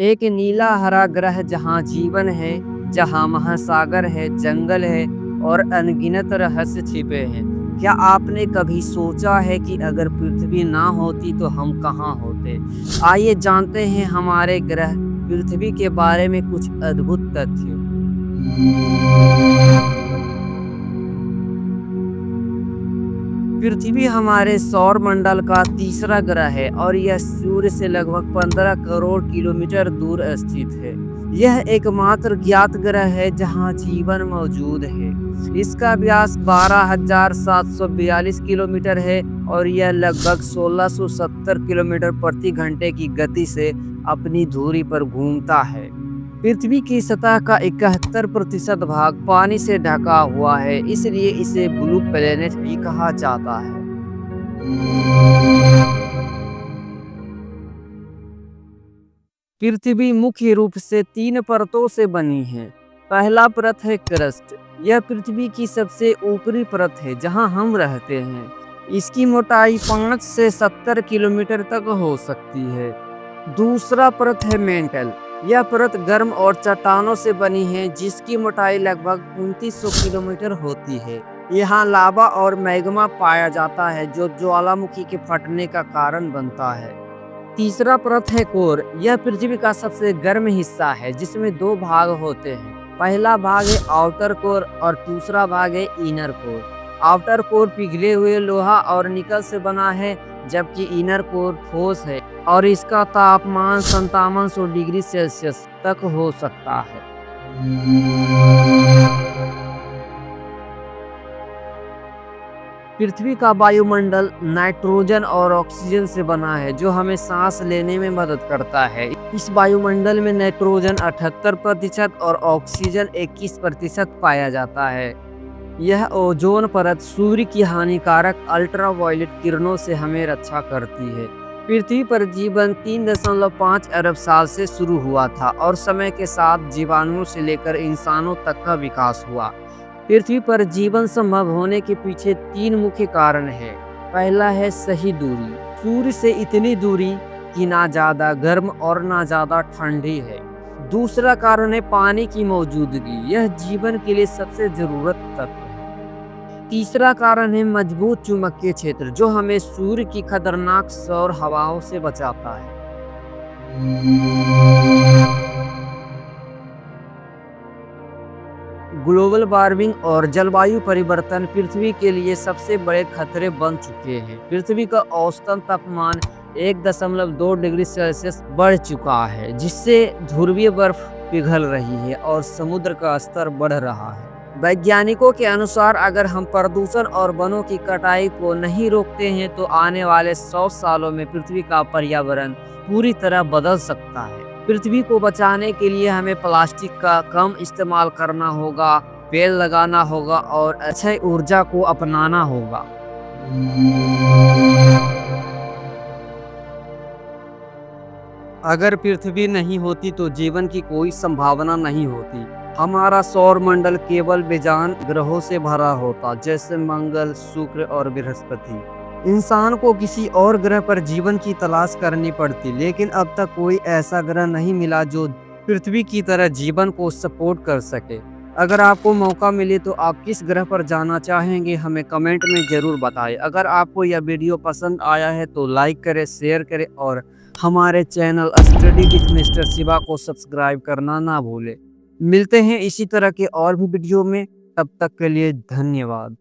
एक नीला हरा ग्रह जहाँ जीवन है, जहाँ महासागर है, जंगल है और अनगिनत रहस्य छिपे हैं। क्या आपने कभी सोचा है कि अगर पृथ्वी ना होती तो हम कहाँ होते? आइए जानते हैं हमारे ग्रह पृथ्वी के बारे में कुछ अद्भुत तथ्य। पृथ्वी हमारे सौर मंडल का तीसरा ग्रह है और यह सूर्य से लगभग 15 करोड़ किलोमीटर दूर स्थित है। यह एकमात्र ज्ञात ग्रह है जहां जीवन मौजूद है। इसका व्यास 12,742 किलोमीटर है और यह लगभग 1670 किलोमीटर प्रति घंटे की गति से अपनी धुरी पर घूमता है। पृथ्वी की सतह का 71% भाग पानी से ढका हुआ है, इसलिए इसे ब्लू प्लेनेट भी कहा जाता है। पृथ्वी मुख्य रूप से 3 परतों से बनी है। पहला परत है क्रस्ट। यह पृथ्वी की सबसे ऊपरी परत है जहां हम रहते हैं। इसकी मोटाई 5 से 70 किलोमीटर तक हो सकती है। दूसरा परत है मेंटल। यह परत गर्म और चट्टानों से बनी है जिसकी मोटाई लगभग 2900 किलोमीटर होती है। यहाँ लावा और मैग्मा पाया जाता है जो ज्वालामुखी के फटने का कारण बनता है। तीसरा परत है कोर। यह पृथ्वी का सबसे गर्म हिस्सा है जिसमें 2 भाग होते हैं। पहला भाग है आउटर कोर और दूसरा भाग है इनर कोर। आउटर कोर पिघले हुए लोहा और निकल से बना है, जबकि इनर कोर ठोस है और इसका तापमान 5700 डिग्री सेल्सियस तक हो सकता है। पृथ्वी का वायुमंडल नाइट्रोजन और ऑक्सीजन से बना है जो हमें सांस लेने में मदद करता है। इस वायुमंडल में नाइट्रोजन 78% और ऑक्सीजन 21% पाया जाता है। यह ओजोन परत सूर्य की हानिकारक अल्ट्रावायलेट किरणों से हमें रक्षा करती है। पृथ्वी पर जीवन 3.5 अरब साल से शुरू हुआ था और समय के साथ जीवाणुओं से लेकर इंसानों तक का विकास हुआ। पृथ्वी पर जीवन संभव होने के पीछे 3 मुख्य कारण हैं। पहला है सही दूरी। सूर्य से इतनी दूरी कि ना ज़्यादा गर्म और ना ज़्यादा ठंडी है। दूसरा कारण है पानी की मौजूदगी। यह जीवन के लिए सबसे ज़रूरत तत्व है। तीसरा कारण है मजबूत चुंबकीय क्षेत्र जो हमें सूर्य की खतरनाक सौर हवाओं से बचाता है। ग्लोबल वार्मिंग और जलवायु परिवर्तन पृथ्वी के लिए सबसे बड़े खतरे बन चुके हैं। पृथ्वी का औसतन तापमान 1.2 डिग्री सेल्सियस बढ़ चुका है, जिससे ध्रुवीय बर्फ पिघल रही है और समुद्र का स्तर बढ़ रहा है। वैज्ञानिकों के अनुसार अगर हम प्रदूषण और वनों की कटाई को नहीं रोकते हैं तो आने वाले 100 सालों में पृथ्वी का पर्यावरण पूरी तरह बदल सकता है। पृथ्वी को बचाने के लिए हमें प्लास्टिक का कम इस्तेमाल करना होगा, पेड़ लगाना होगा और अक्षय ऊर्जा को अपनाना होगा। अगर पृथ्वी नहीं होती तो जीवन की कोई संभावना नहीं होती। हमारा सौर मंडल केवल बेजान ग्रहों से भरा होता, जैसे मंगल, शुक्र और बृहस्पति। इंसान को किसी और ग्रह पर जीवन की तलाश करनी पड़ती, लेकिन अब तक कोई ऐसा ग्रह नहीं मिला जो पृथ्वी की तरह जीवन को सपोर्ट कर सके। अगर आपको मौका मिले तो आप किस ग्रह पर जाना चाहेंगे, हमें कमेंट में ज़रूर बताएं। अगर आपको यह वीडियो पसंद आया है तो लाइक करें, शेयर करें और हमारे channel study with mister Shiva को सब्सक्राइब करना ना भूलें। मिलते हैं इसी तरह के और भी वीडियो में, तब तक के लिए धन्यवाद।